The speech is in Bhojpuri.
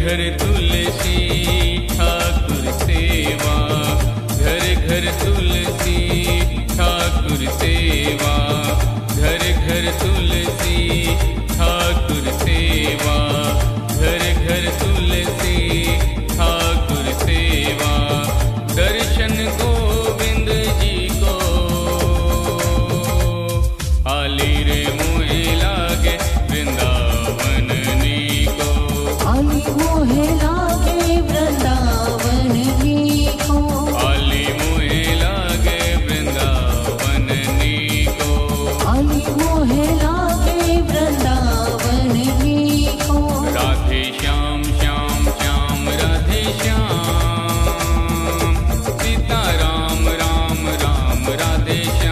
घर तुलसी ठाकुर सेवा, घर घर तुलसी ठाकुर सेवा, घर घर तुलसी ठाकुर सेवा, घर घर तुलसी ठाकुर सेवा। दर्शन गोविंद जी को आली रे मोहे लागे वृंदावन नीको, आली मोहे लागे वृंदावन नीको, आली मोहे लागे वृंदावन नीको, आली मोहे लागे वृंदावन नीको। राधे श्याम श्याम श्याम राधे श्याम, सीता राम राम राम राधे श्याम।